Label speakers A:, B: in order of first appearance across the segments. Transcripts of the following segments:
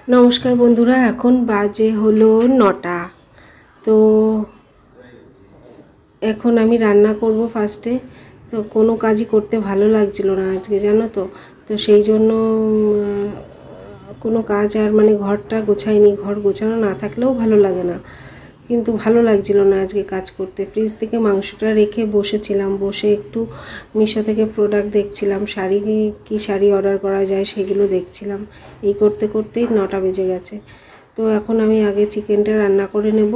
A: নমস্কার বন্ধুরা, এখন বাজে হলো 9টা। তো এখন আমি রান্না করব ফার্স্টে। তো কোনো কাজই করতে ভালো লাগছিল না আজকে, জানো তো। তো সেই জন্য কোনো কাজ আর ঘরটা গোছাইনি। ঘর গোছানো না থাকলেও ভালো লাগে না, কিন্তু ভালো লাগছিল না আজকে কাজ করতে। ফ্রিজ থেকে মাংসটা রেখে বসেছিলাম, বসে একটু মিশো থেকে প্রোডাক্ট দেখছিলাম, কি শাড়ি অর্ডার করা যায় সেগুলো দেখছিলাম। এই করতে করতেই 9টা বেজে গেছে। তো এখন আমি আগে চিকেনটা রান্না করে নেব।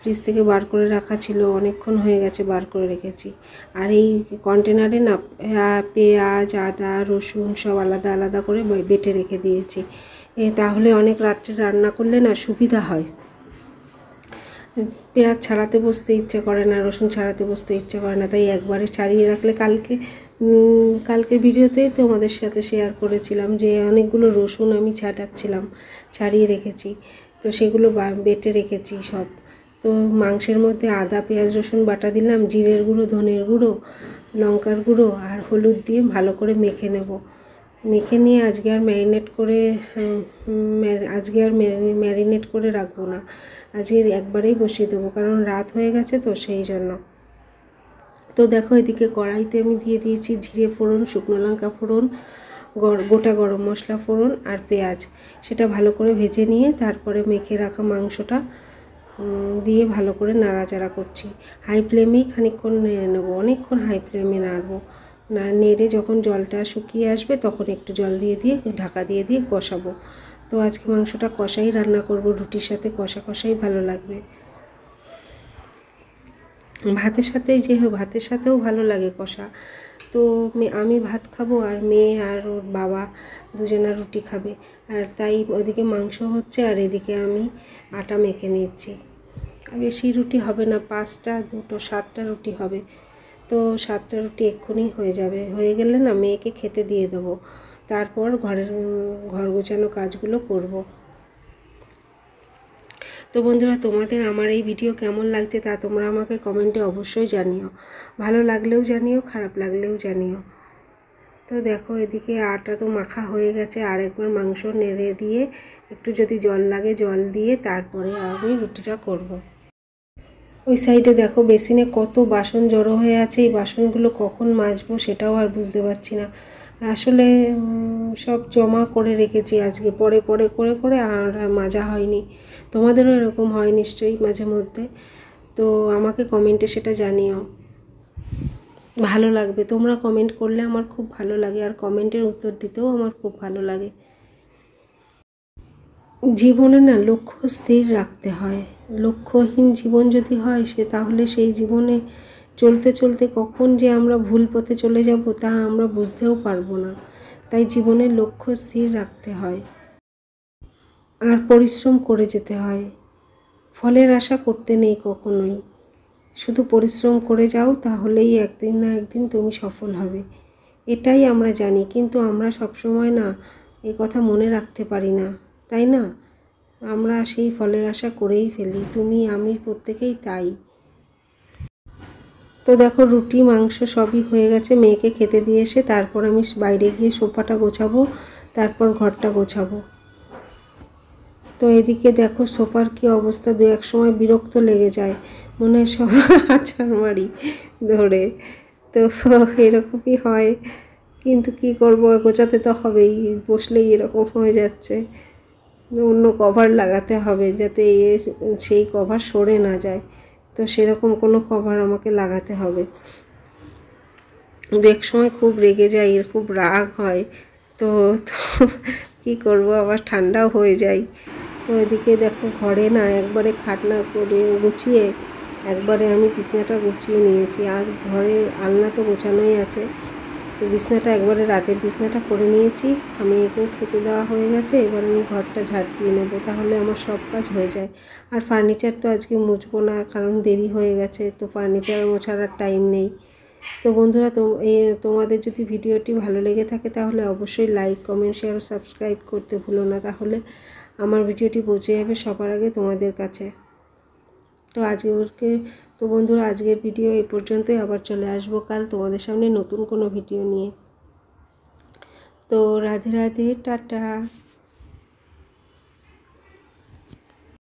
A: ফ্রিজ থেকে বার করে রাখা ছিল, অনেকক্ষণ হয়ে গেছে বার করে রেখেছি। আর এই কন্টেনারে না পেঁয়াজ, আদা, রসুন সব আলাদা আলাদা করে বেটে রেখে দিয়েছি। তাহলে অনেক রাত্রে রান্না করলে না সুবিধা হয়। পেঁয়াজ ছাড়াতে বসতে ইচ্ছে করে না, রসুন ছাড়াতে বসতে ইচ্ছে করে না, তাই একবারে ছাড়িয়ে রাখলে কালকের ভিডিওতেই তো আমাদের সাথে শেয়ার করেছিলাম যে অনেকগুলো রসুন আমি ছাড়িয়ে রেখেছি। তো সেগুলো বেটে রেখেছি সব। তো মাংসের মধ্যে আদা, পেঁয়াজ, রসুন বাটা দিলাম, জিরের গুঁড়ো, ধনের গুঁড়ো, লঙ্কার গুঁড়ো আর হলুদ দিয়ে ভালো করে মেখে নেব। মেখে নিয়ে আজকে আর ম্যারিনেট করে রাখবো না, আজকে একবারেই বসিয়ে দেবো, কারণ রাত হয়ে গেছে তো সেই জন্য। তো দেখো, এদিকে কড়াইতে আমি দিয়ে দিয়েছি জিরে ফোড়ন, শুকনো লঙ্কা ফোড়ন, গোটা গরম মশলা ফোড়ন আর পেঁয়াজ। সেটা ভালো করে ভেজে নিয়ে তারপরে মেখে রাখা মাংসটা দিয়ে ভালো করে নাড়াচাড়া করছি। হাই ফ্লেমেই খানিকক্ষণ নেড়ে নেবো, অনেকক্ষণ হাই ফ্লেমে নাড়বো। নেড়ে যখন জলটা শুকিয়ে আসবে তখন একটু জল দিয়ে ঢাকা দিয়ে কষাবো। তো আজকে মাংসটা কষাই রান্না করব, রুটির সাথে কষা কষাই ভালো লাগবে। ভাতের সাথেও ভালো লাগে কষা। তো আমি ভাত খাবো আর মেয়ে আর ওর বাবা দুজনা রুটি খাবে। আর তাই ওদিকে মাংস হচ্ছে আর এদিকে আমি আটা মেখে নিচ্ছি। বেশি রুটি হবে না, 5টা 2টো 7টা রুটি হবে। তো 7টা রুটি এক্ষুনি হয়ে যাবে। হয়ে গেলে না মেয়েকে খেতে দিয়ে দেবো, তারপর ঘর গোছানো কাজগুলো করব। তো বন্ধুরা, তোমাদের আমার এই ভিডিও কেমন লাগছে তা তোমরা আমাকে কমেন্টে অবশ্যই জানিও। ভালো লাগলেও জানিও, খারাপ লাগলেও জানিও। তো দেখো, এদিকে আটা তো মাখা হয়ে গেছে। আর একবার মাংস নেড়ে দিয়ে একটু যদি জল লাগে জল দিয়ে তারপরে আমি রুটিটা করব। ওই সাইডে দেখো, বেসিনে কত বাসন জড়ো হয়ে আছে। এই বাসনগুলো কখন মাজবো সেটাও আর বুঝতে পারছি না। আসলে সব জমা করে রেখেছি, আজকে পরে পরে করে করে আর মাজা হয়নি। তোমাদেরও এরকম হয় নিশ্চয়ই মাঝে মধ্যে। তো আমাকে কমেন্টে সেটা জানিও, ভালো লাগবে। তোমরা কমেন্ট করলে আমার খুব ভালো লাগে, আর কমেন্টের উত্তর দিতেও আমার খুব ভালো লাগে। জীবনে না লক্ষ্য স্থির রাখতে হয়। লক্ষ্যহীন জীবন যদি হয় তাহলে সেই জীবনে চলতে চলতে কখন যে আমরা ভুল পথে চলে যাব তা আমরা বুঝতেও পারবো না। তাই জীবনে লক্ষ্য স্থির রাখতে হয় আর পরিশ্রম করে যেতে হয়। ফলের আশা করতে নেই কখনোই, শুধু পরিশ্রম করে যাও, তাহলেই একদিন না একদিন তুমি সফল হবে। এটাই আমরা জানি, কিন্তু আমরা সবসময় না এই কথা মনে রাখতে পারি না, তাই না? আমরা সেই ফলের আশা করেই ফেলি, তুমি আমি প্রত্যেকেই তাই। তো দেখো, রুটি মাংস সবই হয়ে গেছে। মেয়েকে খেতে দিয়ে এসে তারপর আমি বাইরে গিয়ে সোফাটা গোছাবো, তারপর ঘরটা গোছাবো। তো এদিকে দেখো সোফার কি অবস্থা, দু এক সময় বিরক্ত লেগে যায়, মনে হয় সব আছাড় মারি ধরে। তো এরকমই হয়, কিন্তু কি করব, গোছাতে তো হবেই, বসলেই এরকম হয়ে যাচ্ছে। অন্য কভার লাগাতে হবে যাতে সেই কভার সরে না যায়। তো সেরকম কোনো কভার আমাকে লাগাতে হবে। এক সময় খুব রেগে যাই, খুব রাগ হয়। তো কী করব, আবার ঠান্ডাও হয়ে যায়। তো এদিকে দেখো, ঘরে না একবারে খাটনা করে গুছিয়ে একবারে আমি বিছনাটা গুছিয়ে নিয়েছি। আর ঘরে আলনা তো গোছানোই আছে। তো বিছনাটা একবারে রাতের বিছনাটা করে নিয়েছি। আমি একেও খেতে দেওয়া হয়ে গেছে, এবার আমি ঘরটা ঝাড় দিয়ে নেবো, তাহলে আমার সব কাজ হয়ে যায়। আর ফার্নিচার তো আজকে মুছবো না, কারণ দেরি হয়ে গেছে, তো ফার্নিচার মোছার আর টাইম নেই। তো বন্ধুরা, তোমাদের যদি ভিডিওটি ভালো লেগে থাকে তাহলে অবশ্যই লাইক, কমেন্ট, শেয়ার ও সাবস্ক্রাইব করতে ভুলো না, তাহলে আমার ভিডিওটি পৌঁছে যাবে সবার আগে তোমাদের কাছে। তো বন্ধুরা, আজকের ভিডিও এই পর্যন্তই। আবার চলে আসবো কাল তোমাদের সামনে নতুন কোনো ভিডিও নিয়ে। তো রাধে রাধে, টাটা।